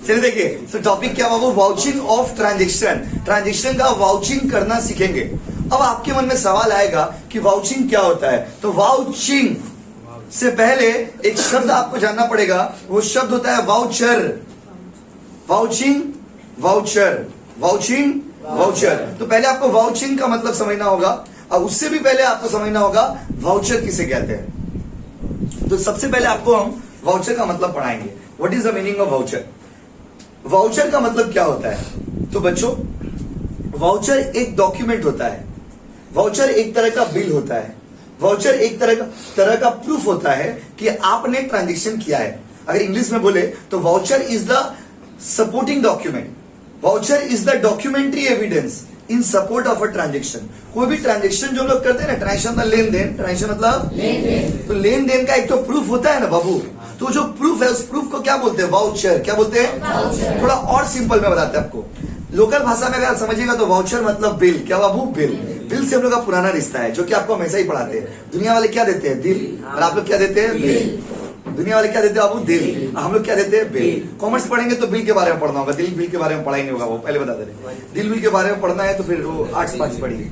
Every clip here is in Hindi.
चलिए देखिए, तो टॉपिक क्या हुआ, वो वाउचिंग ऑफ ट्रांजेक्शन। ट्रांजेक्शन का वाउचिंग करना सीखेंगे। अब आपके मन में सवाल आएगा कि वाउचिंग क्या होता है। तो वाउचिंग से पहले एक शब्द आपको जानना पड़ेगा, वो शब्द होता है voucher. Vouching, voucher, vouching, voucher. तो पहले आपको वाउचिंग का मतलब समझना होगा, और उससे भी पहले आपको समझना होगा वाउचर किसे कहते हैं। तो सबसे पहले आपको हम वाउचर का मतलब पढ़ाएंगे। What is the meaning of voucher. Voucher का मतलब क्या होता है। तो बच्चों, वाउचर एक डॉक्यूमेंट होता है, वाउचर एक तरह का बिल होता है, वाउचर एक तरह का प्रूफ होता है कि आपने ट्रांजेक्शन किया है। अगर इंग्लिश में बोले तो voucher is the supporting document. Voucher is the documentary evidence in support of a transaction. कोई भी ट्रांजेक्शन जो लोग करते हैं ना, ट्रांजेक्शन मतलब लेन देन, ट्रांजेक्शन मतलब तो लेन देन का एक तो प्रूफ होता है ना बाबू। तो जो प्रूफ है, उस प्रूफ को क्या बोलते हैं, वाउचर। क्या बोलते हैं, थोड़ा और सिंपल में बताते हैं आपको। लोकल भाषा में अगर आप समझिएगा तो वाउचर मतलब बिल। क्या बाबू, बिल। बिल से हम लोग का पुराना रिश्ता है, जो कि आपको हमेशा ही पढ़ाते हैं। दुनिया वाले क्या देते हैं, दिल, और आप लोग क्या देते हैं, बिल। दुनिया वाले क्या देते हैं बाबू, दिल, हम लोग क्या देते हैं, बिल। कॉमर्स पढ़ेंगे तो बिल के बारे में पढ़ना होगा, दिल बिल के बारे में पढ़ाई नहीं होगा, वो पहले बता दे रहे। दिल बिल के बारे में पढ़ना है तो फिर वो आर्ट्स पार्ट्स पढ़िए।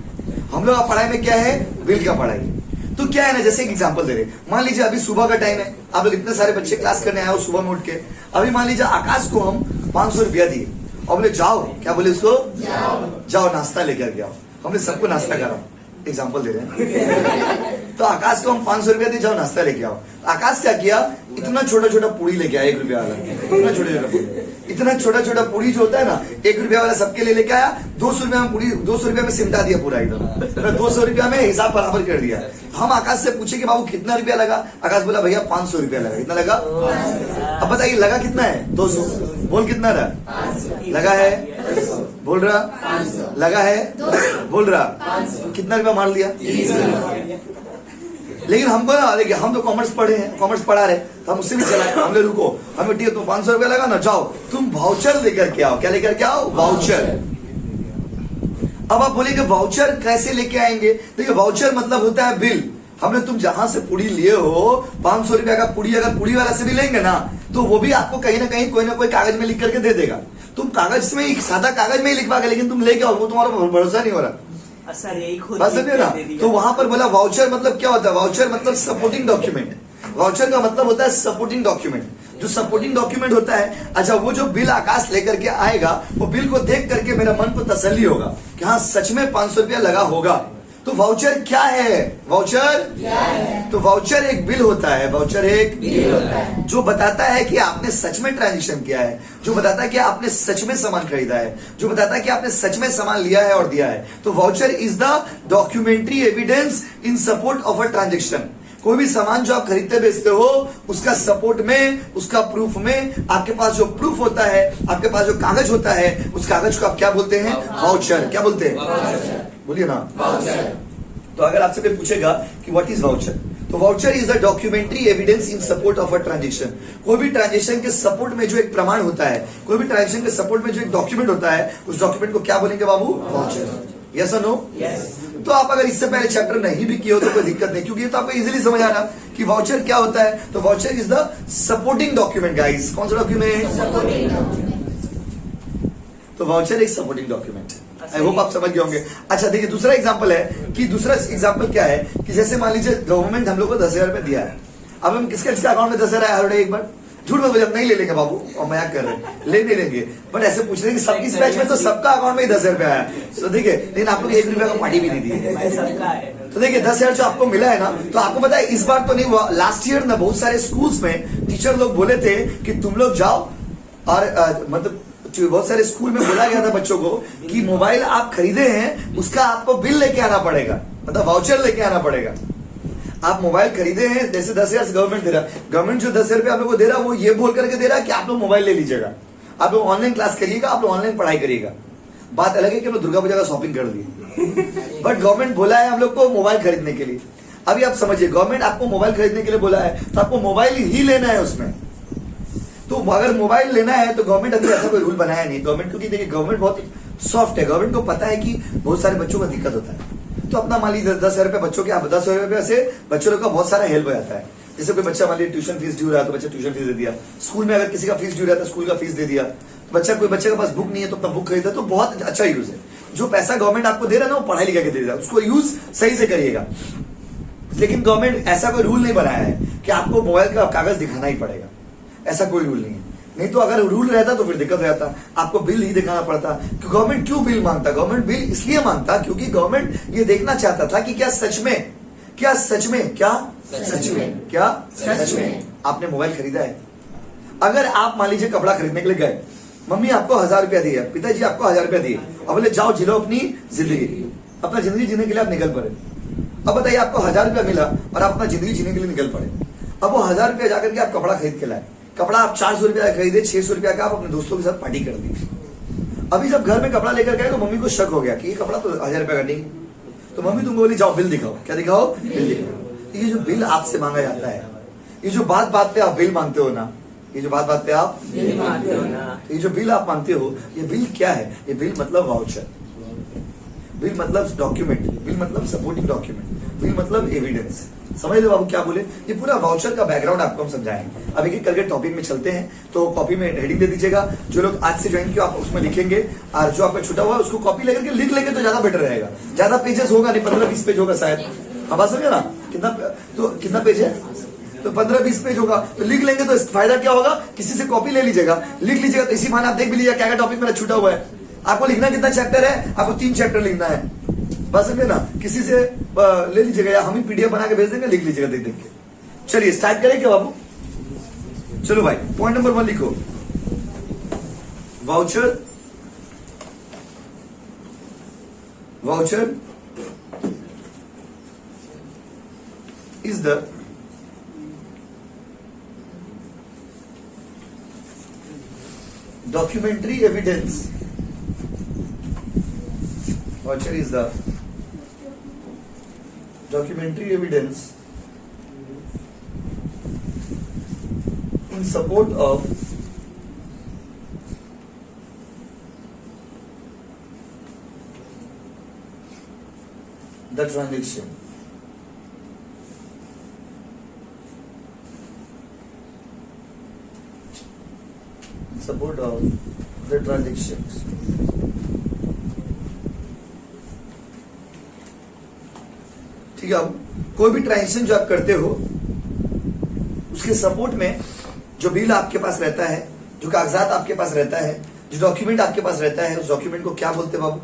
हम लोग पढ़ाई में क्या है, बिल का पढ़ाई। तो क्या है ना, जैसे एक एग्जांपल दे रहे, मान लीजिए अभी सुबह का टाइम है, आप लोग इतने सारे बच्चे क्लास करने आए हो सुबह में उठ के। अभी मान लीजिए आकाश को हम 500 रुपया दिए और बोले जाओ, क्या बोले उसको, जाओ नाश्ता लेकर के आओ। हमने सबको नाश्ता करा, एग्जाम्पल दे रहे हैं। तो आकाश को हम 500 रुपया दिए, जाओ नाश्ता लेके आओ। आकाश क्या किया, इतना छोटा छोटा पूरी लेके आया, 1 रुपया वाला। इतना छोटा छोटा पूरी, इतना छोटा छोटा पूरी जो होता है ना, 1 रुपया वाला सबके लिए लेके आया। 200 रुपया में पूरी, 200 रुपया में सिमटा दिया पूरा एकदम। 200 रुपया में हिसाब बराबर कर दिया। हम आकाश से पूछे कि बाबू कितना रुपया लगा। आकाश बोला भैया 500 रुपया लगा। कितना लगा, अब बताइए लगा कितना है, 200। बोल कितना रहा, लगा है, बोल रहा, लगा है, बोल रहा, कितना रुपया मार लिया, लेकिन हमको ना, देखिए हम तो कॉमर्स पढ़े हैं, कॉमर्स पढ़ा रहे, तो हम उससे भी चला, हमने रुको, हमें ठीक है, तुम 500 रुपया लगा ना, जाओ तुम वाउचर लेकर के आओ। क्या लेकर के आओ, वाउचर। अब आप बोलेंगे वाउचर कैसे लेके आएंगे। देखिए वाउचर मतलब होता है बिल। हमने तुम जहां से पूरी लिए हो, 500 रुपया का पूरी अगर पूरी वाला से भी लेंगे ना, तो वो भी आपको कहीं ना कहीं कोई ना कोई कागज में लिख करके दे देगा। तुम कागज में ही, सादा कागज में ही लिखवा के, लेकिन तुम लेके आओ, वो तुम्हारा भरोसा नहीं हो रहा। बस समझे ना। तो वहां पर बोला वाउचर मतलब क्या होता है, वाउचर मतलब सपोर्टिंग डॉक्यूमेंट। वाउचर का मतलब होता है सपोर्टिंग डॉक्यूमेंट। जो सपोर्टिंग डॉक्यूमेंट होता है, अच्छा वो जो बिल आकाश लेकर के आएगा, वो बिल को देख करके मेरा मन को तसल्ली होगा कि हाँ सच में 500 रुपया लगा होगा। तो वाउचर क्या है, वाउचर क्या है, तो वाउचर एक बिल होता है। वाउचर एक बिल होता है जो बताता है कि आपने सच में ट्रांजेक्शन किया है, जो बताता है कि आपने सच में सामान खरीदा है, जो बताता है कि आपने सच में सामान लिया है और दिया है। तो voucher is the documentary evidence in support of a transaction. कोई भी सामान जो आप खरीदते बेचते हो, उसका सपोर्ट में, उसका प्रूफ में, आपके पास जो प्रूफ होता है, आपके पास जो कागज होता है, उस कागज को आप क्या बोलते हैं, वाउचर। क्या बोलते हैं, बोलिए ना, वाउचर। तो अगर आपसे कोई पूछेगा कि व्हाट इज वाउचर, तो voucher is the documentary evidence in support of a transaction. कोई भी ट्रांजेक्शन के सपोर्ट में जो एक प्रमाण होता है, कोई भी ट्रांजेक्शन के सपोर्ट में जो एक डॉक्यूमेंट होता है, उस डॉक्यूमेंट को क्या बोलेंगे बाबू, वाउचर। यस और नो, यस। तो आप अगर इससे पहले चैप्टर नहीं भी किए हो तो कोई दिक्कत नहीं, क्योंकि ये तो आपको इजीली समझ आ रहा कि वाउचर क्या होता है। तो voucher is the supporting document guys. कौन सा डॉक्यूमेंट, तो वाउचर एक सपोर्टिंग डॉक्यूमेंट। आई होप आप समझ गए होंगे। अच्छा देखिए दूसरा एग्जांपल है, कि दूसरा एग्जांपल क्या है कि जैसे मान लीजिए गवर्नमेंट हम लोग को 10,000 रुपए दिया है। अब हम किसके अकाउंट में 10,000 आया, एक बार झूठ मत बोलिए, नहीं ले लेंगे बाबू, और मजाक कर रहे हैं, ले नहीं लेंगे, बट ऐसे पूछ रहे हैं कि सबकी बैच में तो सबका अकाउंट में ही 10,000 रुपया आया। तो देखिए, लेकिन आप लोग 1 रुपया का पार्टी भी नहीं दी। तो देखिए 10,000 जो आपको मिला है ना, तो आपको पता है इस बार तो नहीं हुआ, लास्ट ईयर ना बहुत सारे स्कूल्स में टीचर लोग बोले थे कि तुम लोग जाओ, और मतलब बहुत सारे स्कूल में बोला गया था बच्चों को कि मोबाइल आप खरीदे हैं, उसका आपको बिल लेके आना पड़ेगा, मतलब वाउचर लेके आना पड़ेगा। आप मोबाइल खरीदे हैं, जैसे 10,000 गवर्नमेंट दे रहा, गवर्नमेंट जो 10,000 रुपया आप लोग को दे रहा है, वो ये बोल करके दे रहा है कि आप लोग मोबाइल ले लीजिएगा, आप लोग ऑनलाइन क्लास करिएगा, आप लोग ऑनलाइन पढ़ाई करिएगा। बात अलग है कि हम लोग दुर्गा पूजा का शॉपिंग कर दिए, बट गवर्नमेंट बोला है हम लोग को मोबाइल खरीदने के लिए। अभी आप समझिए, गवर्नमेंट आपको मोबाइल खरीदने के लिए बोला है, तो आपको मोबाइल ही लेना है उसमें। तो अगर मोबाइल लेना है तो गवर्नमेंट अभी ऐसा कोई रूल बनाया नहीं। गवर्नमेंट, क्योंकि देखिए गवर्नमेंट बहुत सॉफ्ट है, गवर्नमेंट को पता है कि बहुत सारे बच्चों का दिक्कत होता है। तो अपना मान लीजिए 10,000 रुपये बच्चों के, आप 10,000 रुपये से बच्चों लोग का बहुत सारा हेल्प हो जाता है। जैसे कोई बच्चा मान लीजिए ट्यूशन फीस ड्यू रहा है तो बच्चा ट्यूशन फीस दे दिया, स्कूल में अगर किसी का फीस ड्यू रहा है तो स्कूल का फीस दे दिया, बच्चा कोई बच्चे के पास बुक नहीं है तो अपना बुक खरीदा, तो बहुत अच्छा यूज है। जो पैसा गवर्नमेंट आपको दे रहा है ना वो पढ़ाई लिखा के दे रहा है, उसको यूज सही से करिएगा। लेकिन गवर्नमेंट ऐसा कोई रूल नहीं बनाया है कि आपको मोबाइल का कागज दिखाना ही पड़ेगा, ऐसा कोई रूल नहीं है। नहीं तो अगर रूल रहता तो फिर दिक्कत रहता, आपको बिल ही दिखाना पड़ता। कि गवर्नमेंट क्यों बिल मांगता? गवर्नमेंट बिल इसलिए मांगता क्योंकि गवर्नमेंट ये देखना चाहता था कि क्या सच में आपने मोबाइल खरीदा है। अगर आप मान लीजिए कपड़ा खरीदने के लिए गए, मम्मी आपको 1,000 रुपया दिया, पिताजी आपको 1,000 रुपया दिए, अब बोले जाओ जिलो अपनी जिंदगी, अपना जिंदगी जीने के लिए आप निकल पड़े। अब बताइए आपको 1,000 रुपया मिला और आप अपना जिंदगी जीने के लिए निकल पड़े। अब वो 1,000 रुपया जाकर के आप कपड़ा खरीद के लाए, कपड़ा आप 400 रुपया खरीदे, 600 रुपया का आप अपने दोस्तों के साथ पार्टी कर दी। अभी जब घर में कपड़ा लेकर गए तो मम्मी को शक हो गया कि ये कपड़ा तो 1,000 रुपया का नहीं, तो मम्मी तुमको बोली जाओ बिल दिखाओ। क्या दिखाओ? बिल दिखाओ। ये जो बिल आपसे मांगा जाता है, ये जो बात बात पे आप बिल मांगते हो ना, ये जो बात बात पे आप बिल मांगते हो ना, ये जो बिल आप मांगते हो, ये बिल क्या है? ये बिल मतलब वाउचर, बिल मतलब डॉक्यूमेंट, बिल मतलब सपोर्टिंग डॉक्यूमेंट, बिल मतलब एविडेंस। समझ लो बाबू क्या बोले? ये पूरा वाउचर का बैकग्राउंड आपको हम समझाएंगे। अब एक करके टॉपिक में चलते हैं, तो कॉपी में हेडिंग दे दीजिएगा। जो लोग आज से ज्वाइन किया आप उसमें लिखेंगे, और जो आपका छुटा हुआ है उसको कॉपी लेकर के लिख लेंगे तो ज्यादा बेटर रहेगा। ज्यादा पेजेस होगा नहीं, 15-20 पेज होगा शायद। अब बात समझे ना? कितना पेज है? तो 15-20 पेज होगा, तो लिख लेंगे तो फायदा क्या होगा? किसी से कॉपी ले लीजिएगा, लिख लीजिएगा, तो इसी बहाने आप देख भी लीजिएगा क्या क्या टॉपिक मेरा छूटा हुआ है। आपको लिखना कितना चैप्टर है? आपको 3 चैप्टर लिखना है, बस समझे ना? किसी से ले लीजिएगा या हम ही पीडीएफ बना के भेज देंगे, लिख लीजिएगा देख देख के। चलिए स्टार्ट करें क्या बाबू? चलो भाई, पॉइंट नंबर 1 लिखो। Voucher is the documentary evidence. Voucher is the documentary evidence in support of the transaction. Support of the transactions. ठीक है, अब कोई भी ट्रांजेक्शन जो आप करते हो उसके सपोर्ट में जो बिल आपके पास रहता है, जो कागजात आपके पास रहता है, जो डॉक्यूमेंट आपके पास रहता है, उस डॉक्यूमेंट को क्या बोलते हैं बाबू?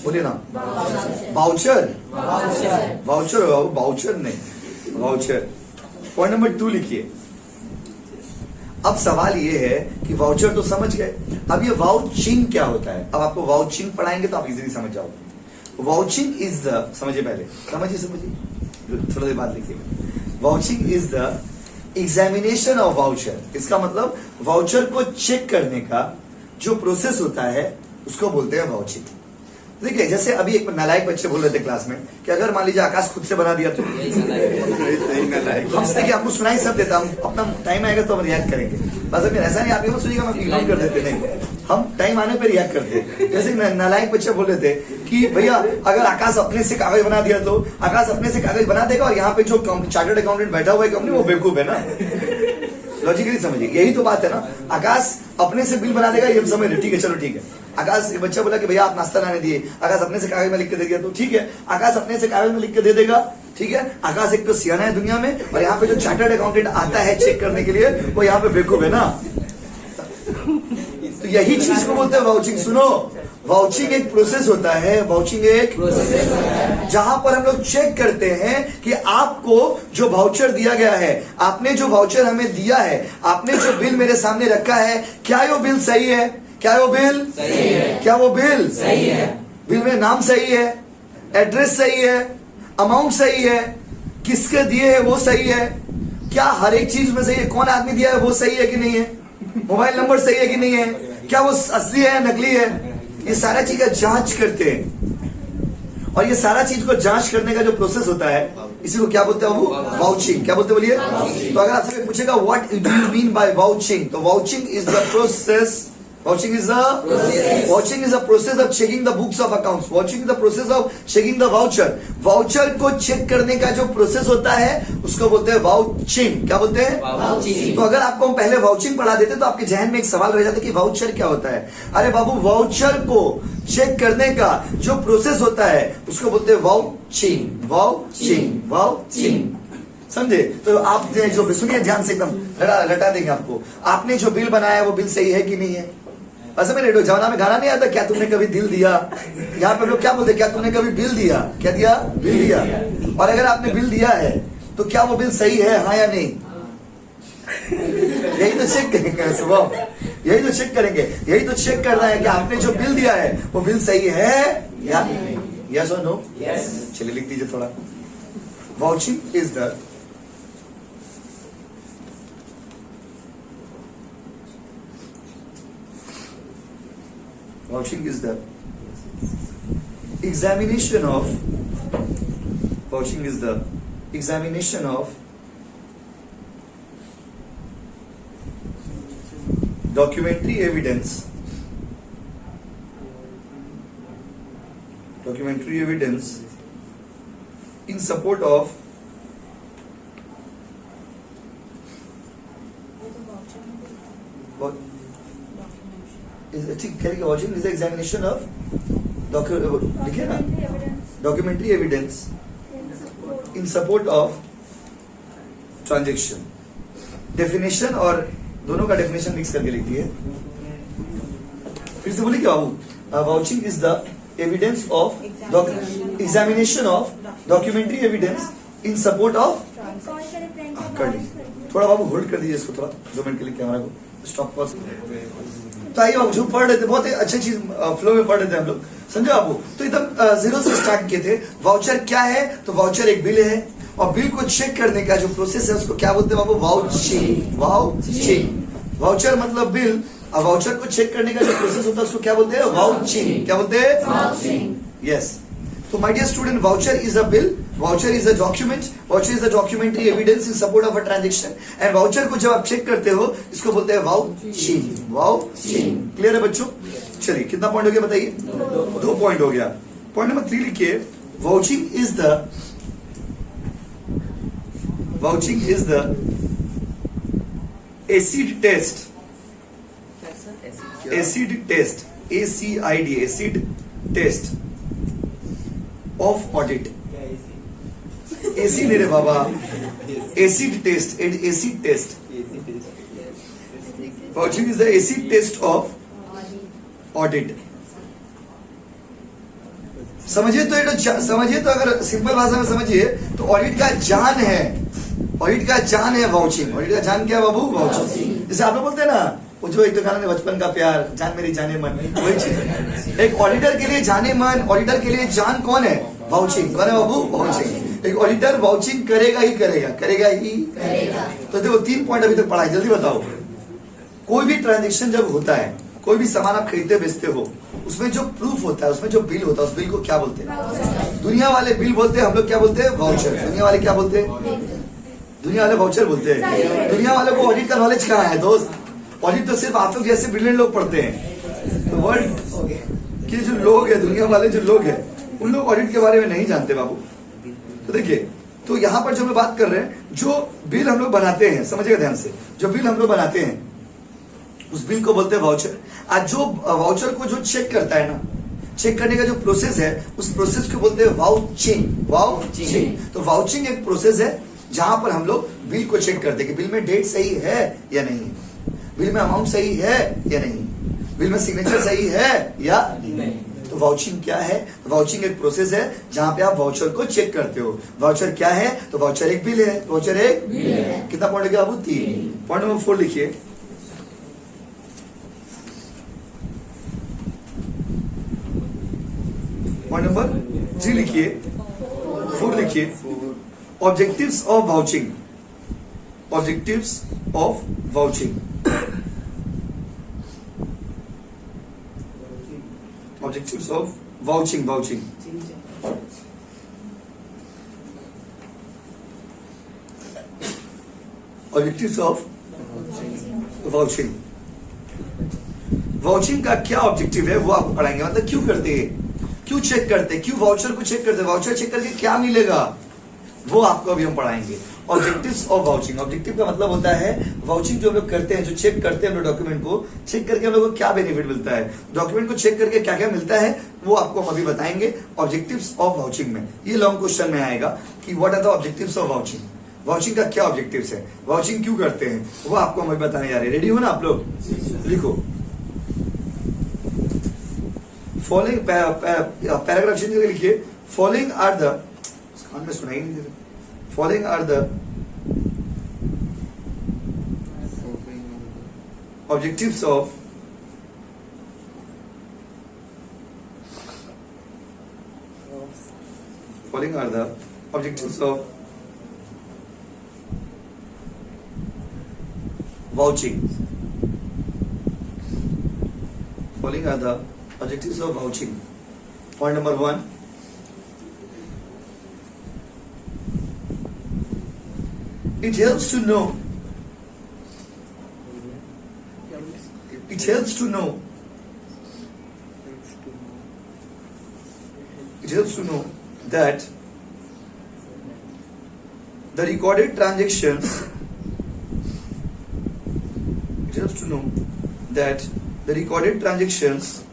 बोलिए ना। वाउचर। वाउचर बाबू, वाउचर नहीं, वाउचर। पॉइंट नंबर 2 लिखिए। अब सवाल ये है कि वाउचर तो समझ गए, अब ये वाउचिंग क्या होता है? अब आपको वाउचिंग पढ़ाएंगे तो आप इजीली समझ जाओगे। वाउचिंग इज द, समझिए पहले, समझिए थोड़ा देर बाद लिखिएगा। Vouching is the examination of voucher. इसका मतलब वाउचर को चेक करने का जो प्रोसेस होता है उसको बोलते हैं वाउचिंग। देखिए जैसे अभी एक नालायक बच्चे बोल रहे थे क्लास में कि अगर मान लीजिए आकाश खुद से बना दिया तो हमसे कि आपको सुनाई सब देता, हम अपना टाइम आएगा तो हम रिएक्ट करेंगे। बस अगर ऐसा नहीं, आप ये मत सुनिएगा हम इग्नोर कर देते, नहीं, हम टाइम आने पर रिएक्ट करते। जैसे नालायक बच्चे बोल रहे थे कि भैया अगर आकाश अपने से कागज बना दिया तो आकाश अपने से कागज बना देगा और यहाँ पे जो चार्टर्ड अकाउंटेंट बैठा हुआ है कंपनी वो बेवकूफ है ना। लॉजिकली समझिए, यही तो बात है ना। आकाश अपने से बिल बना देगा, ये हम समझ रहे, ठीक है, चलो ठीक है। आकाश ये बच्चा बोला कि भैया आप नाश्ता लाने दिए, आकाश अपने से कागज में लिख के दे दिया तो ठीक है, आकाश अपने से कागज में लिख के दे देगा, ठीक है। आकाश एक तो सियाना है दुनिया में, और यहाँ पे जो चार्टर्ड अकाउंटेंट आता है चेक करने के लिए वो यहाँ पे बेवकूफ है ना। तो यही चीज को बोलते हैं वाउचिंग। सुनो, वाउचिंग एक प्रोसेस होता है, वाउचिंग एक प्रोसेस है जहां पर हम लोग चेक करते हैं कि आपको जो वाउचर दिया गया है, आपने जो वाउचर हमें दिया है, आपने जो बिल मेरे सामने रखा है, क्या वो बिल सही है? क्या वो बिल सही है? क्या वो बिल सही है? बिल में नाम सही है, एड्रेस सही है, अमाउंट सही है, किसके दिए है वो सही है, क्या हर एक चीज में सही है, कौन आदमी दिया है वो सही है कि नहीं है, मोबाइल नंबर सही है कि नहीं है, क्या वो असली है नकली है, ये सारा चीज का जांच करते हैं। और ये सारा चीज को जांच करने का जो प्रोसेस होता है इसी को क्या बोलते हैं वो? वाउचिंग। क्या बोलते बोलिए? तो अगर आपसे पूछेगा what do you mean by vouching, तो vouching is the process Vouching is a process of checking the books of accounts. Vouching is the process of checking the voucher. Voucher को चेक करने का जो प्रोसेस होता है उसको बोलते हैं वाउचिंग. क्या बोलते हैं? वाउचिंग. तो अगर आपको हम पहले वाउचिंग पढ़ा देते तो आपके जहन में एक सवाल रह जाता कि वाउचर क्या होता है. अरे बाबू, वाउचर को चेक करने का जो प्रोसेस होता है उसको बोलते हैं वाउचिंग. वाउचिंग. वाउचिंग. समझे? तो आप जो सुनिए ध्यान से, एकदम रटा देंगे आपको. आपने जो बिल बनाया है वो बिल सही है कि नहीं है? ऐसा में रेडियो जमाना में गाना नहीं आता, क्या तुमने कभी दिल दिया? यहाँ पे लोग क्या बोलते हैं, क्या तुमने कभी बिल दिया? क्या दिया? बिल दिया. और अगर आपने बिल दिया है तो क्या वो बिल सही है, हाँ या नहीं? यही तो चेक करेंगे सुबह. यही तो चेक करेंगे. यही तो चेक करना है कि आपने जो बिल दिया है वो बिल सही है या नहीं. यस और नो? यस. चलिए लिख दीजिए थोड़ा. Vouching is the Vouching is the examination of documentary evidence in support of what Vouching is the examination of लिखे ना, documentary evidence in support of transaction. Definition और दोनों का डेफिनेशन मिक्स करके लिखती है. फिर से बोलिए क्या बाबू? Vouching is the evidence of examination of documentary evidence in support of. कर लीजिए थोड़ा बाबू, होल्ड कर दीजिए इसको थोड़ा 2 मिनट के लिए कैमरा को. Stop pause. तो आइए बाबू, जो पढ़ रहे थे बहुत ही अच्छी चीज फ्लो में पढ़ रहे थे हम लोग, समझे बाबू? तो एकदम जीरो से स्टार्ट किए थे. वाउचर क्या है? तो वाउचर एक बिल है और बिल को चेक करने का जो प्रोसेस है उसको क्या बोलते हैं बाबू? वाउचिंग. वाउचिंग. वाउचर मतलब बिल, और वाउचर को चेक करने का जो प्रोसेस होता है उसको क्या बोलते हैं? वाउचिंग. क्या बोलते हैं? Vouching. Yes. So my dear student, voucher is a bill, voucher is a document, voucher is a documentary evidence in support of a transaction, and voucher को जब आप चेक करते हो इसको बोलते हैं वाउचिंग. वाउचिंग. क्लियर है बच्चों? चलिए कितना पॉइंट हो गया बताइए? 2 पॉइंट हो गया. पॉइंट नंबर 3 लिखिए. Vouching is the acid test. Acid test. ACID. Acid test of audit. AC नहीं रे बाबा, acid test. Acid test. Vouching is the acid test of audit. समझिए तो अगर सिंपल भाषा में समझिए तो ऑडिट का जान है. ऑडिट का जान है वाउचिंग. ऑडिट का जान क्या बाबू? वाउचिंग. जैसे आप लोग बोलते हैं ना, वो जो एक तो गाना है बचपन का प्यार, जान मेरी जाने मन, वही चीज. एक ऑडिटर के लिए जाने मन, ऑडिटर के लिए जान कौन है? वाउचिंग. कौन है बाबू? वाउचिंग. एक ऑडिटर वाउचिंग करेगा ही करेगा. तो देखो 3 पॉइंट अभी तक पढ़ाई. जल्दी बताओ. कोई भी ट्रांजेक्शन जब होता है, कोई भी सामान आप खरीदते बेचते हो, उसमें जो प्रूफ होता है, उसमें जो बिल होता है, उस बिल को क्या बोलते हैं? दुनिया वाले बिल बोलते हैं, हम लोग क्या बोलते हैं? वाउचर. दुनिया वाले क्या बोलते हैं? दुनिया वाले वाउचर बोलते हैं. दुनिया वालों को ऑडिट का नॉलेज कहाँ है दोस्त? ऑडिट तो सिर्फ आप लोग जैसे ब्रिलियंट लोग पढ़ते हैं. तो वर्ल्ड के जो लोग हैं, दुनिया वाले जो लोग हैं, उन लोग ऑडिट के बारे में नहीं जानते बाबू. तो देखिए, तो यहाँ पर जो हम बात कर रहे हैं, जो बिल हम लोग बनाते हैं, समझिएगा ध्यान से, जो बिल हम लोग बनाते हैं उस बिल को बोलते हैं वाउचर. आज जो वाउचर को जो चेक करता है ना, चेक करने का जो प्रोसेस है, उस प्रोसेस को बोलते हैं वाउचिंग. वाउचिंग. तो वाउचिंग एक प्रोसेस है जहां पर हम लोग बिल को चेक करते हैं कि बिल में डेट सही है या नहीं, बिल में अमाउंट सही है या नहीं, बिल में सिग्नेचर सही है या नहीं. तो वाउचिंग क्या है? वाउचिंग एक प्रोसेस है जहां पे आप वाउचर को चेक करते हो. वाउचर क्या है? तो वाउचर एक बिल है. वाउचर एक बिल है. कितना पॉइंट गया बाबू? 3. पॉइंट नंबर 4 लिखिए. पॉइंट नंबर 3 लिखिए. 4 लिखिए. Objectives of vouching. Objectives of vouching. Objectives of vouching. Objectives of vouching. Vouching का क्या ऑब्जेक्टिव है वो आपको पढ़ाएंगे। मतलब क्यों करते हैं, क्यों चेक करते हैं, क्यों वाउचर को चेक करते हैं, वाउचर चेक करके क्या मिलेगा वो आपको अभी हम पढ़ाएंगे। ऑब्जेक्टिव्स ऑफ वाउचिंग, ऑब्जेक्टिव का मतलब होता है वाउचिंग जो हम लोग करते हैं, जो चेक करते हैं हम लोग डॉक्यूमेंट को चेक करके हम लोग को क्या बेनिफिट मिलता है, डॉक्यूमेंट को चेक करके क्या क्या मिलता है वो आपको हम अभी बताएंगे ऑब्जेक्टिव्स ऑफ वाउचिंग में। ये लॉन्ग क्वेश्चन में आएगा कि what are the objectives of vouching, vouching का क्या ऑब्जेक्टिव्स है, वाउचिंग क्यों करते हैं वो आपको हम अभी बताने जा रहे हैं। रेडी हो ना आप लोग, लिखो फॉलोइंग पैराग्राफ चेंज करके लिखिए। फॉलोइंग आर द, कान में सुनाई नहीं दे रहा, following are the objectives of following are the objectives of vouching. Following are the objectives of vouching. Point number 1, it helps to know, it helps to know, it helps to know that the recorded transactions, it helps to know that the recorded transactions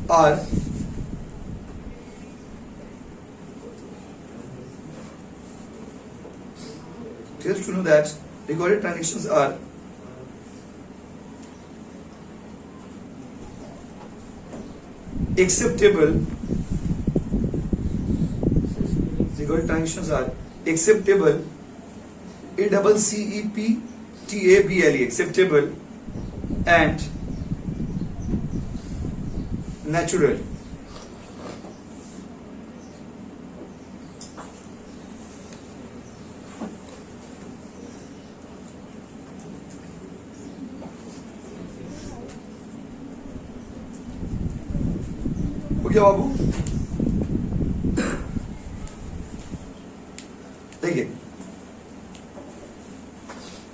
are it helps to know that recorded transactions are acceptable, recorded transactions are acceptable, ACCEPTABLE, acceptable and natural. हो गया बाबू? देखिए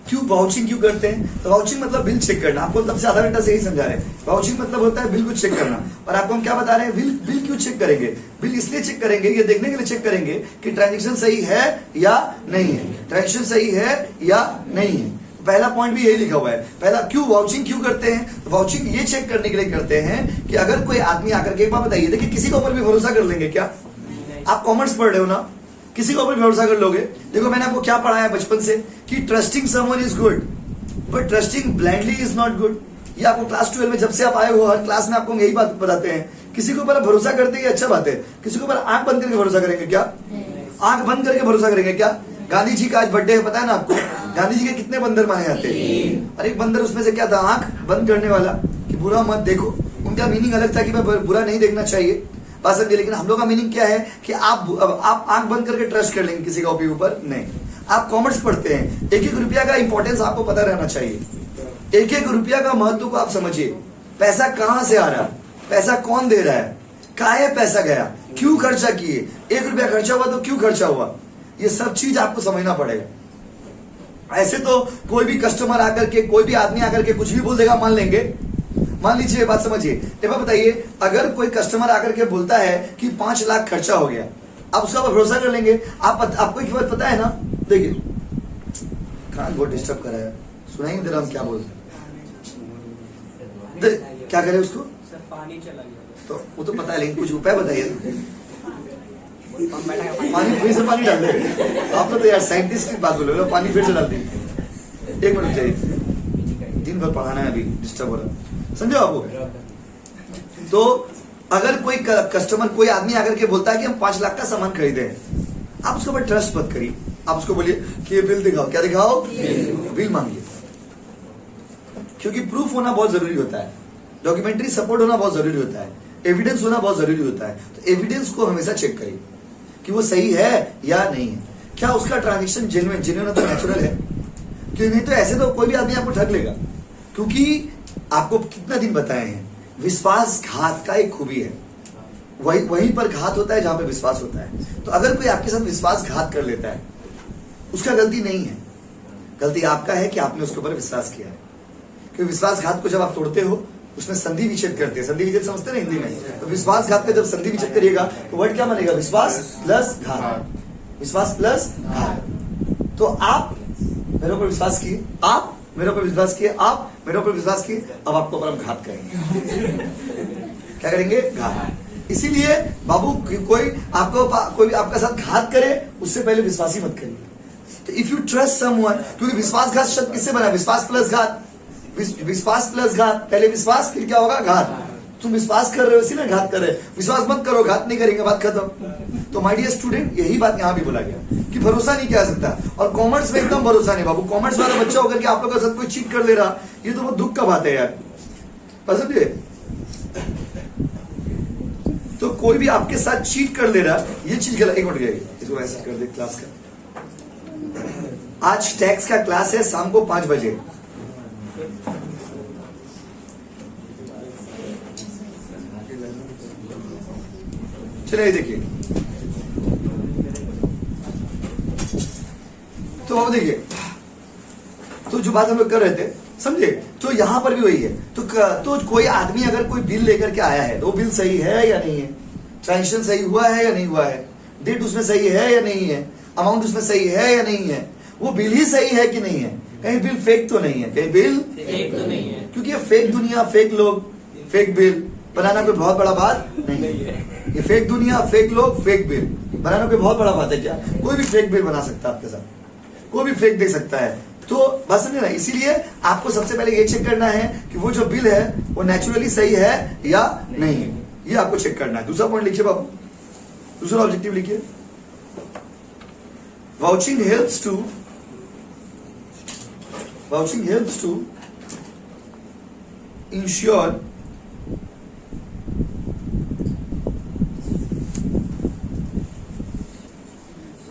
क्यों वाउचिंग क्यों करते हैं, तो वाउचिंग मतलब बिल चेक करना। आपको तब से आधा घंटा से ही समझा रहे हैं, वाउचिंग मतलब होता है बिल को चेक करना। और आपको हम क्या बता रहे हैं, बिल क्यों चेक करेंगे, बिल इसलिए चेक करेंगे, ये देखने के लिए चेक करेंगे कि ट्रांजेक्शन सही है या नहीं है, ट्रांजेक्शन सही है या नहीं है। पहला पॉइंट भी यही लिखा हुआ है। पहला क्यों वाउचिंग क्यों करते हैं, तो वाउचिंग ये चेक करने के लिए करते हैं कि अगर कोई आदमी आकर के, एक बात बताइए, देखिए किसी के ऊपर भी भरोसा कर लेंगे क्या? आप कॉमर्स पढ़ रहे हो ना, किसी के ऊपर भरोसा कर लोगे? देखो मैंने आपको क्या पढ़ाया बचपन से कि trusting someone is good but trusting blindly is not good. ये आपको क्लास 12 में जब से आप आए हो, हर क्लास में आपको यही बात बताते हैं। किसी के ऊपर आप भरोसा करते हैं, अच्छा बात है। किसी के ऊपर आंख बंद करके भरोसा करेंगे क्या? आंख बंद करके भरोसा करेंगे क्या? गांधी जी का आज बर्थडे है, पता है ना आपको? गांधी जी के कितने बंदर माने जाते हैं? और एक बंदर उसमें से क्या था, आंख बंद करने वाला, कि बुरा मत देखो। उनका मीनिंग अलग था कि मैं बुरा नहीं देखना चाहिए, बात समझिए। लेकिन हम लोग का मीनिंग क्या है कि आप आंख बंद करके ट्रस्ट कर लेंगे किसी का ऊपर नहीं। आप कॉमर्स पढ़ते हैं, एक एक रुपया का इंपॉर्टेंस आपको पता रहना चाहिए। एक एक रुपया का महत्व को आप समझिए। पैसा कहां से आ रहा है, पैसा कौन दे रहा है, काहे पैसा गया, क्यों खर्चा किए, 1 रुपया खर्चा हुआ तो क्यों खर्चा हुआ, ये सब चीज आपको समझना पड़ेगा। ऐसे तो कोई भी कस्टमर आकर के, कोई भी आदमी आकर के कुछ भी बोल देगा, मान लेंगे। मान लीजिए, बात समझिए। एक बात बताइए, अगर कोई कस्टमर आकर के बोलता है कि 5 लाख खर्चा हो गया, आप उसका भरोसा कर लेंगे? आपको एक बात पता है ना, देखिए कान बहुत डिस्टर्ब कर रहा है, सुनाई नहीं दे रहा हम क्या बोलते हैं। क्या करे उसको, पानी चला गया तो वो तो पता है, लेकिन कुछ उपाय बताइए। पानी फिर से पानी डाल दे आप लोग, तो यार साइंटिस्ट की बात बोलो, पानी फिर से डाल देंगे। 1 मिनट चाहिए, दिन भर पढ़ाना है, अभी डिस्टर्ब हो रहा, समझो आपको? तो अगर कोई कस्टमर, कोई आदमी आकर के बोलता है कि हम 5 लाख का सामान खरीदे हैं, आप उसके ऊपर ट्रस्ट मत करिए। आप उसको बोलिए कि ये बिल दिखाओ। क्या दिखाओ? बिल मांगिए, क्योंकि प्रूफ होना बहुत जरूरी होता है, डॉक्यूमेंट्री सपोर्ट होना बहुत जरूरी होता है, एविडेंस होना बहुत जरूरी होता है। तो एविडेंस को हमेशा चेक करिए कि वो सही है या नहीं है, क्या उसका ट्रांजेक्शन जेन्युइन है तो नेचुरल है, क्यों? नहीं तो ऐसे तो कोई भी आदमी आपको ठग लेगा। क्योंकि आपको कितना दिन बताए हैं, विश्वासघात का एक खूबी है, वहीं पर घात होता है जहां पे विश्वास होता है। तो अगर कोई आपके साथ विश्वासघात कर लेता है, उसका गलती नहीं है, गलती आपका है कि आपने उसके ऊपर विश्वास किया है। क्योंकि विश्वासघात को जब आप तोड़ते हो उसमें संधि विच्छेद करते हैं। संधि विच्छेद समझते हैं हिंदी में? तो विश्वासघात का जब संधि विच्छेद करिएगा तो वर्ड क्या बनेगा? विश्वास प्लस घात। विश्वास प्लस घात। तो आप मेरे ऊपर विश्वास किए, आप मेरे ऊपर विश्वास किए, आप मेरे ऊपर विश्वास किए, अब आपको ऊपर हम घात करेंगे। क्या करेंगे? घात। इसीलिए बाबू कोई आपका साथ घात करे उससे पहले विश्वासी मत करिए। तो इफ यू ट्रस्ट समवन, क्योंकि विश्वासघात शब्द किससे बना? विश्वास प्लस घात। विश्वास प्लस घात, पहले विश्वास फिर क्या होगा? घात। तुम विश्वास कर रहे हो इसीलिए घात कर रहे हो। विश्वास मत करो, घात नहीं करेंगे, बात खत्म। तो माय डियर स्टूडेंट, यही बात यहाँ भी बोला गया कि भरोसा नहीं किया सकता। और कॉमर्स में एकदम भरोसा नहीं बाबू। कॉमर्स वाला बच्चा होकर के आप लोग का साथ कोई चीट कर ले रहा, ये तो बहुत दुख का बात है यार। समझे? तो कोई भी आपके साथ चीट कर ले रहा, ये चीज गलत। एक मिनट गई, इसको ऐसा कर दे क्लास का। आज टैक्स का क्लास है शाम को 5 बजे। चलिए देखिए, तो अब देखिए, तो जो बात हम लोग कर रहे थे समझे, तो यहां पर भी वही है। तो कोई आदमी अगर कोई बिल लेकर के आया है तो वो बिल सही है या नहीं है? ट्रांजेक्शन सही हुआ है या नहीं हुआ है? डेट उसमें सही है या नहीं है? अमाउंट उसमें सही है या नहीं है? वो बिल ही सही है कि नहीं है? कहीं बिल फेक तो नहीं है? कहीं बिल फेक तो नहीं है, क्योंकि ये फेक दुनिया, फेक लोग, फेक बिल बनाना कोई बहुत बड़ा बात नहीं है। ये फेक दुनिया, फेक लोग, फेक बिल बनाना कोई बहुत बड़ा बात है क्या? कोई भी फेक बिल बना सकता है आपके साथ, कोई भी फेक दे सकता है। तो बस समझे ना, इसीलिए आपको सबसे पहले ये चेक करना है कि वो जो बिल है वो नेचुरली सही है या नहीं है, ये आपको चेक करना है। दूसरा पॉइंट लिखिए बाबू, दूसरा ऑब्जेक्टिव लिखिए। Vouching helps to ensure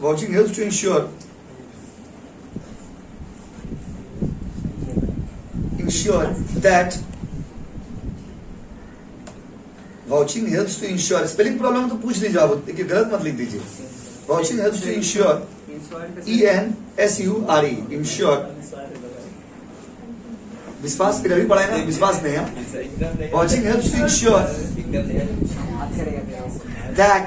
Vouching helps to ensure that vouching helps to ensure, spelling problem तो पूछ लीजिए आप, देखिए गलत मत लिख दीजिए। Vouching helps to ensure, ENSURE, ensure, विश्वास फिर अभी पढ़ाए ना, विश्वास नहीं है। Vouching helps to ensure that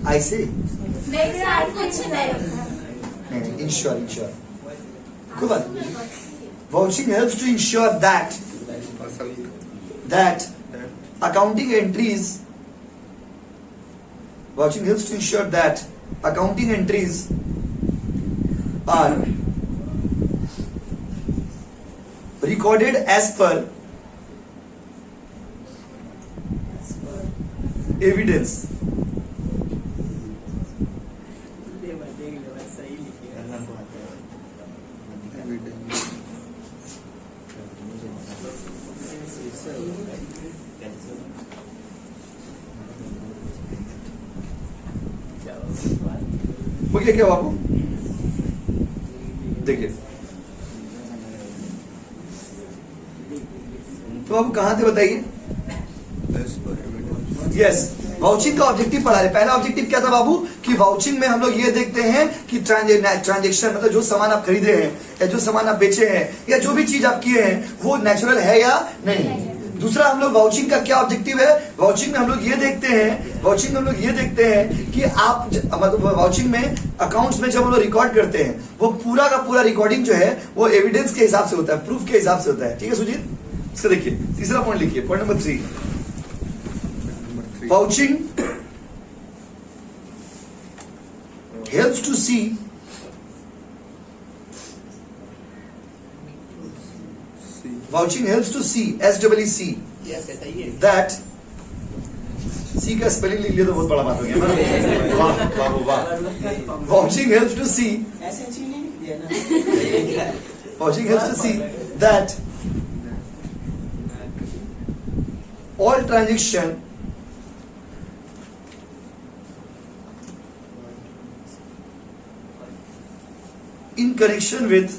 I see. Ensure. कोई बात नहीं। Vouching helps to ensure that accounting entries. Vouching helps to ensure that accounting entries are recorded as per evidence. वो क्या बाबू देखिए, तो आप कहां थे बताइए? यस, वाउचिंग का ऑब्जेक्टिव पढ़ा रहे। पहला ऑब्जेक्टिव क्या था बाबू कि वाउचिंग में हम लोग ये देखते हैं कि ट्रांजेक्शन मतलब जो सामान आप खरीदे हैं या जो सामान आप बेचे हैं या जो भी चीज आप किए हैं वो नेचुरल है या नहीं। दूसरा हम लोग वाउचिंग का क्या ऑब्जेक्टिव है? वाउचिंग में हम लोग ये देखते हैं कि आप मतलब वाउचिंग में अकाउंट्स में जब हम लोग रिकॉर्ड करते हैं वो पूरा का पूरा रिकॉर्डिंग जो है वो एविडेंस के हिसाब से होता है, प्रूफ के हिसाब से होता है। ठीक है सुजीत, इसको देखिए। तीसरा पॉइंट लिखिए, point number 3। Vouching helps to see SEEC that सी का स्पेलिंग लिख लिया तो बहुत बड़ा बात हो गया। वाह। Vouching helps to see that all transaction in connection with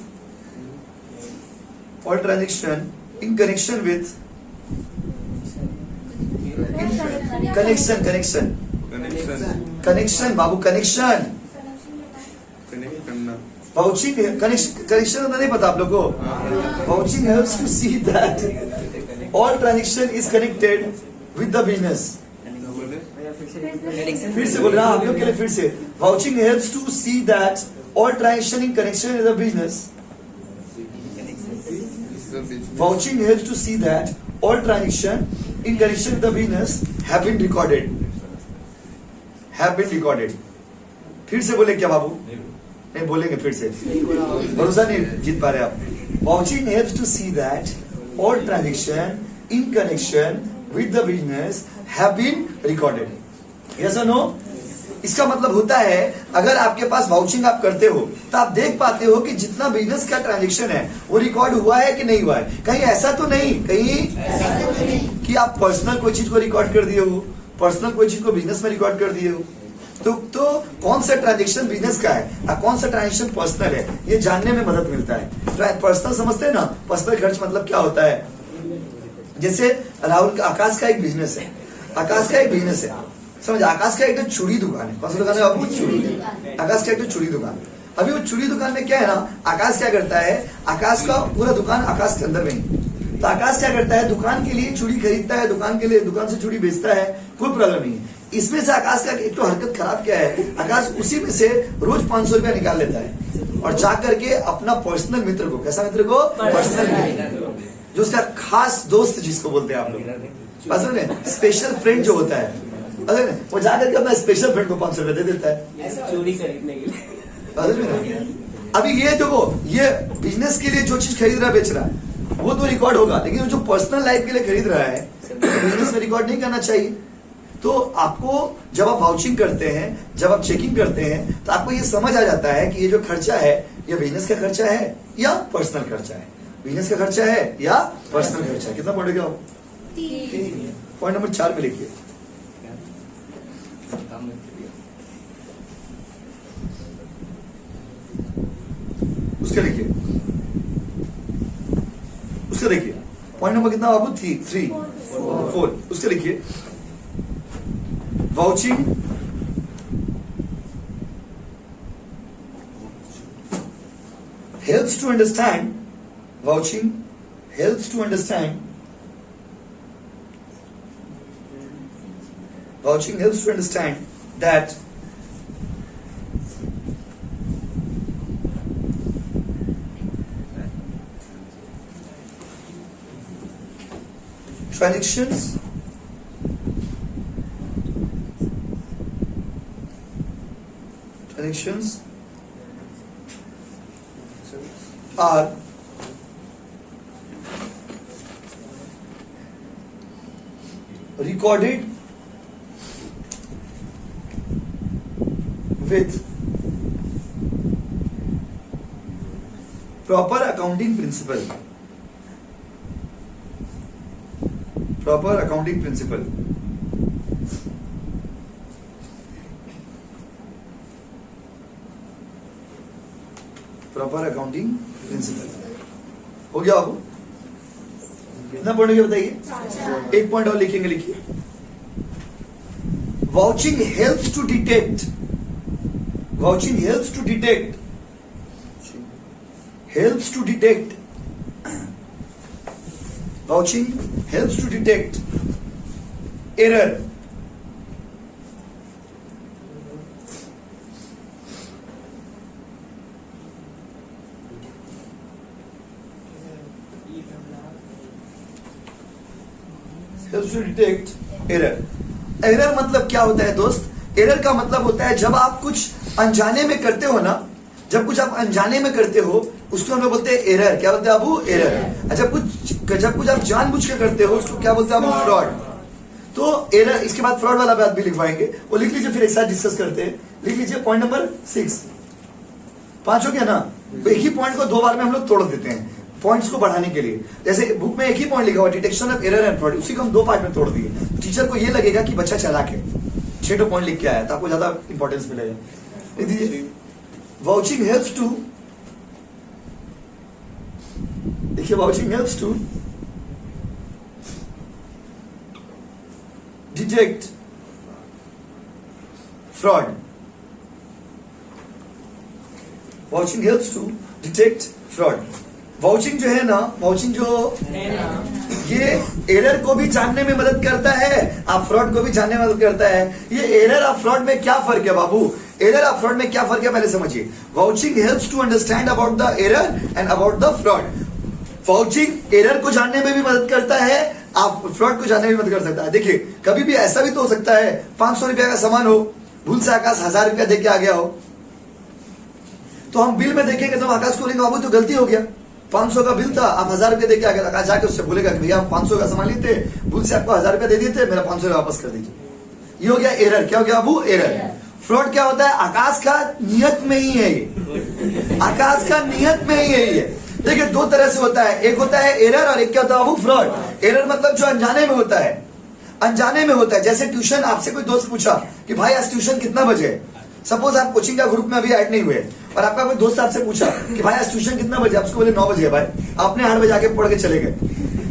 connection connection बाबू, कनेक्शन। वाउचिंग कनेक्शन नहीं पता आप लोग को? Vouching helps to see that all transaction is connected with the business. फिर से बोल रहा हूं आप लोग के लिए, फिर से। Vouching helps to see that all transaction in connection with the business. Vouching helps to see that all transaction in connection with the business have been recorded. Have been recorded. फिर से बोले क्या बाबू? नहीं बोलेंगे फिर से, भरोसा नहीं जीत पा रहे आप। Vouching helps to see that all transaction in connection with the business have been recorded. Yes or no? इसका मतलब होता है अगर आपके पास वाउचिंग आप करते हो तो आप देख पाते हो कि जितना बिजनेस का ट्रांजैक्शन है वो रिकॉर्ड हुआ है कि नहीं हुआ है। कहीं ऐसा तो नहीं, कहीं कि आप पर्सनल कोई चीज को रिकॉर्ड कर दिए हो, पर्सनल कोई चीज को बिजनेस में रिकॉर्ड कर दिए हो। तो कौन सा ट्रांजैक्शन बिजनेस का है और कौन सा ट्रांजैक्शन पर्सनल है, ये जानने में मदद मिलता है। पर्सनल समझते हैं ना, पर्सनल खर्च मतलब क्या होता है। जैसे राहुल का, आकाश का एक बिजनेस है, आकाश का एक बिजनेस है, समझ। आकाश का एक तो चूड़ी दुकान है, कौन सी दुकान है बाबू? चूड़ी। आकाश का एक तो चूड़ी दुकान। अभी वो चूड़ी दुकान में क्या है ना, आकाश क्या करता है, आकाश का पूरा दुकान आकाश के अंदर में ही। तो आकाश क्या करता है, दुकान के लिए चूड़ी खरीदता है, दुकान के लिए दुकान से चूड़ी बेचता है, कोई प्रॉब्लम नहीं है। इसमें से आकाश का एक तो हरकत खराब क्या है, आकाश उसी में से रोज 500 रुपया निकाल लेता है और जा करके अपना पर्सनल मित्र को, कैसा मित्र को? पर्सनल मित्र, जो उसका खास दोस्त जिसको बोलते हैं आप लोग, स्पेशल फ्रेंड जो होता है, वो जाकर के अपना स्पेशल फ्रेंड को 500 रुपए दे देता है चूड़ी खरीदने के लिए। अभी ये देखो, ये बिजनेस के लिए जो चीज खरीद रहा है, बेच रहा है, वो तो रिकॉर्ड होगा, लेकिन जो पर्सनल लाइफ के लिए खरीद रहा है बिजनेस में रिकॉर्ड नहीं करना चाहिए। तो आपको जब आप वाउचिंग करते हैं, जब आप चेकिंग करते हैं, तो आपको ये समझ आ जाता है कि ये जो खर्चा है ये बिजनेस का खर्चा है या पर्सनल खर्चा है, बिजनेस का खर्चा है या पर्सनल खर्चा है। कितना पॉइंट हो गया? पॉइंट नंबर 4 पे लिखिए। उसके लिखिए, उसके देखिए पॉइंट नंबर कितना बाबू? 4। उसके लिखिए, vouching helps to understand, vouching helps to understand, vouching helps to understand that transactions are recorded with proper accounting principle. Proper accounting principle. Proper accounting principle हो गया बाबू? कितना पॉइंट हो गया बताइए? एक पॉइंट और लिखेंगे, लिखिए। Vouching helps to detect, vouching helps to detect, helps to detect, vouching helps to detect error, helps to detect error. Error मतलब क्या होता है दोस्त? एरर का मतलब होता है जब आप कुछ अनजाने में करते हो ना, जब कुछ आप अनजाने में करते हो उसको हम लोग बोलते हैं एरर। क्या बोलते हैं बाबू? एरर। जब कुछ आप जानबूझ के करते हो उसको क्या बोलते हैं बाबू? फ्रॉड। तो एरर, इसके बाद फ्रॉड वाला बात भी लिखवाएंगे, वो लिख लीजिए, फिर एक साथ डिस्कस करते हैं। लिख लीजिए पॉइंट नंबर 6। 5 हो गया ना? एक ही पॉइंट को 2 बार में हम लोग तोड़ देते हैं पॉइंट्स को बढ़ाने के लिए। जैसे बुक में एक ही पॉइंट लिखा हुआ detection of error and fraud, उसी को हम 2 पार्ट में तोड़ दिए। टीचर को ये लगेगा कि बच्चा चालाक है, 6 पॉइंट लिख के आया, तो आपको ज्यादा इंपॉर्टेंस मिलेगा। लिख दीजिए, वाउचिंग हेल्प्स टू, देखिए, vouching helps to detect fraud. Vouching helps to detect fraud. Vouching जो है ना, वाउचिंग जो ये एरर को भी जानने में मदद करता है, आप फ्रॉड को भी जानने में मदद करता है. ये एरर और फ्रॉड में क्या फर्क है बाबू? एरर और फ्रॉड में क्या फर्क है पहले समझिए. Vouching helps to understand about the error and about the fraud. Vouching error को जानने में भी मदद करता है, आप फ्रॉड को जानने में मदद कर सकता है. देखिए कभी भी ऐसा भी तो हो सकता है 500 रुपया का सामान हो, भूल से आकाश 1000 रुपया दे के आ गया हो, तो हम बिल में देखेंगे तो आकाश को बोलेंगे बाबू तो गलती हो गया, 500 का बिल था, आप 1000 रुपया दे के आ गया. आकाश जाके उससे बोलेगा कि भैया हम 500 का सामान लिए थे, भूल से आपको 1000 रुपया दे दिए थे, मेरा 500 वापस कर दीजिए. ये हो गया एरर. क्या हो गया बाबू? एरर. फ्रॉड क्या होता है? आकाश का नियत में ही है ये, आकाश का नियत में ही है ये. देखिए दो तरह से होता है, एक होता है एरर और एक क्या होता है बाबू? फ्रॉड. एरर मतलब जो अनजाने में होता है, अनजाने में होता है. जैसे ट्यूशन, आपसे कोई दोस्त पूछा कि भाई आज ट्यूशन कितना बजे, सपोज आप कोचिंग का ग्रुप में अभी ऐड नहीं हुए और आपका कोई दोस्त आपसे पूछा कि भाई आज ट्यूशन कितना बजे, आप उसको बोले 9 बजे है भाई, आपने 8 बजे आके पढ़ के चले गए.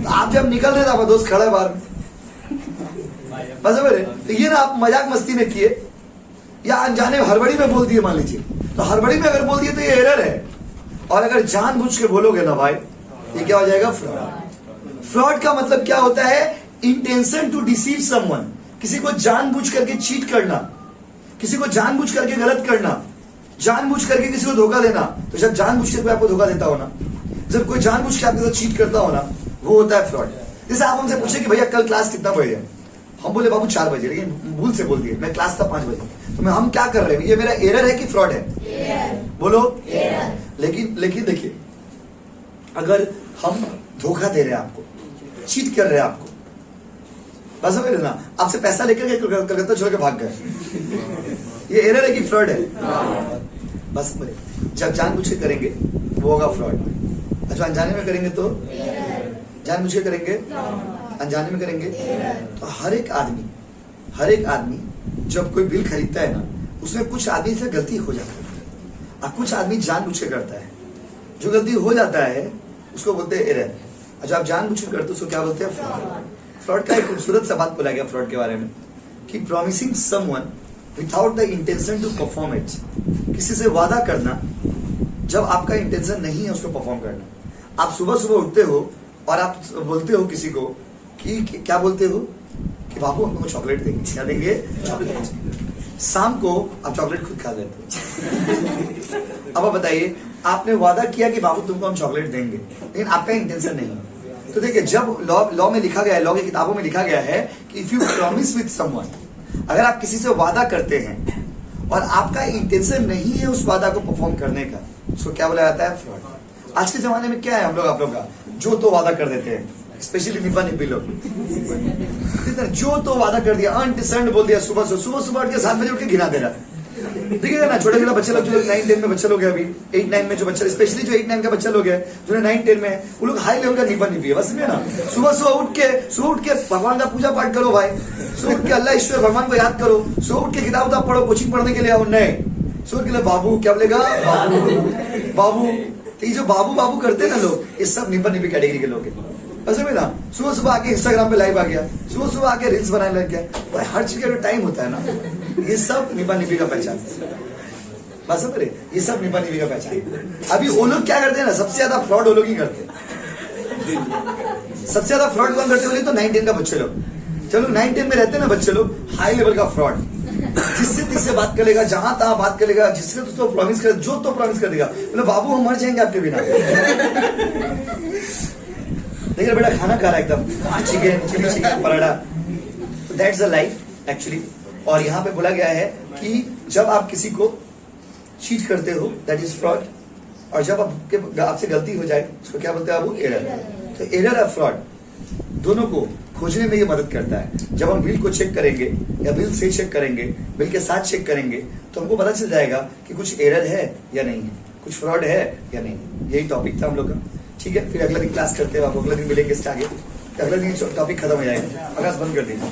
तो आप जब निकल रहे थे आपका दोस्त खड़ा है बाहर, बस मेरे तो ये ना आप मजाक मस्ती में किए या अनजाने हड़बड़ी में बोल दिए मान लीजिए, तो हड़बड़ी में अगर बोल दिए तो ये एरर है. और अगर जानबूझ के बोलोगे ना भाई, ये क्या हो जाएगा? फ्रॉड. फ्रॉड का मतलब क्या होता है? Intention to deceive someone. किसी को जानबूझ करके चीट करना, किसी को जानबूझ करके गलत करना, जानबूझ करके किसी को धोखा देना. तो जब जानबूझ के कोई आपको धोखा देता हो ना, जब कोई जानबूझ के आपके साथ चीट करता हो ना, वो होता है फ्रॉड. जैसे आप हमसे पूछे कि भैया कल क्लास कितना बजे है, हम बोले बाबू 4 बजे, लेकिन भूल से बोल दिए मैं क्लास था 5 बजे. तो मैं हम क्या कर रहे हैं? ये मेरा एरर है कि फ्रॉड है? बोलो एरर. लेकिन देखिए अगर हम धोखा दे रहे हैं आपको, चीट कर रहे हैं आपको, बस समझ रहे ना, आपसे पैसा लेकर के कलकत्ता छोड़ के भाग गए, ये एरर है कि फ्रॉड है? बस समझे. जब जानबूझ के करेंगे वो होगा फ्रॉड. अच्छा अनजाने में करेंगे तो? जानबूझ के करेंगे, अनजाने में करेंगे तो हर एक आदमी जब कोई बिल खरीदता है ना, उसमें कुछ आदमी से गलती हो जाती है और कुछ आदमी जानबूझ के करता है. जो गलती हो जाता है उसको बोलते हैं एरर. अच्छा आप जानबूझ के करते हो उसको क्या बोलते हैं? फ्रॉड. फ्रॉड का एक खूबसूरत सा बात बोला गया फ्रॉड के बारे में कि promising someone without the intention to perform it. किसी से वादा करना जब आपका इंटेंशन नहीं है उसको परफॉर्म करना. आप सुबह सुबह उठते हो और आप बोलते हो किसी को कि क्या बोलते हो कि बाबू हम तुमको चॉकलेट देंगे, क्या देंगे? चॉकलेट. शाम को आप चॉकलेट खुद खा लेते हो. अब आप बताइए, आपने वादा किया कि बाबू तुमको हम चॉकलेट देंगे, लेकिन आपका इंटेंशन नहीं है. तो देखिए जब लॉ में लिखा गया है, लॉ की किताबों में लिखा गया है कि if you promise with someone, अगर आप किसी से वादा करते हैं और आपका इंटेंशन नहीं है उस वादा को परफॉर्म करने का, उसको क्या बोला जाता है? फ्रॉड. आज के जमाने में क्या है, हम लोग आप लोग का जो तो वादा कर देते हैं, स्पेशली निब्बा निब्बी लोग, जो तो वादा कर दिया, अनडिसेंड बोल दिया, सुबह सुबह उठ के 7 बजे उठ के गिना दे रहा. देखिएगा ना छोटे छोटे बच्चे लोग, जो 9-10 में बच्चे लोग हैं, अभी 8-9 में जो बच्चा, स्पेशली जो 8-9 का बच्चा लोग है, जो 9-10 में, वो लोग हाई लेवल का निब्बा निब्बी है. बस में ना सुबह उठ के भगवान का पूजा पाठ करो भाई, सुबह उठ के अल्लाह ईश्वर भगवान को याद करो, सुबह उठ के किताब पढ़ो, कोचिंग पढ़ने के लिए आओ. नहीं, सुबह के लिए बाबू क्या बोलेगा? बाबू. तो ये जो बाबू करते हैं ना लोग, ये सब निब्बा निब्बी कैटेगरी के लोग हैं. ऐसे में ना सुबह आके इंस्टाग्राम पे लाइव आ गया, सुबह आके रील्स बनाने लग गया. भाई हर चीज का जो टाइम होता है ना, ये सब निब्बा निब्बी का पहचान है. बस समझ रहे, ये सब निब्बा निब्बी का पहचान. अभी वो लोग क्या करते हैं ना, सबसे ज्यादा फ्रॉड वो लोग ही करते हैं. सबसे ज्यादा फ्रॉड कौन करते बोले तो 9-10 का बच्चे लोग. चलो 9-10 में रहते हैं ना बच्चे लोग, हाई लेवल का फ्रॉड. जिससे बात करेगा, जहां तहां बात करेगा, जिससे तो प्रॉमिस कर, जो तो प्रॉमिस कर देगा, बोले बाबू हम मर जाएंगे आपके बिना. देखिए बेटा खाना खा रहा है एकदम, chilli chicken paratha. That's the life actually. और यहाँ पे बोला गया है कि जब आप किसी को चीट करते हो दैट इज फ्रॉड, और जब आपसे गलती हो जाए उसको क्या बोलते हैं आप? एरर. तो एरर और फ्रॉड दोनों को खोजने में ये मदद करता है. जब हम बिल को चेक करेंगे या बिल से चेक करेंगे, बिल के साथ चेक करेंगे, तो हमको पता चल जाएगा कि कुछ एरर है या नहीं है, कुछ फ्रॉड है या नहीं. यही टॉपिक था हम लोग का. ठीक है, फिर अगला दिन क्लास करते हैं, आप अगला दिन मिलेंगे आगे. अगला दिन टॉपिक खत्म हो जाएगा. आकाश बंद कर दीजिए.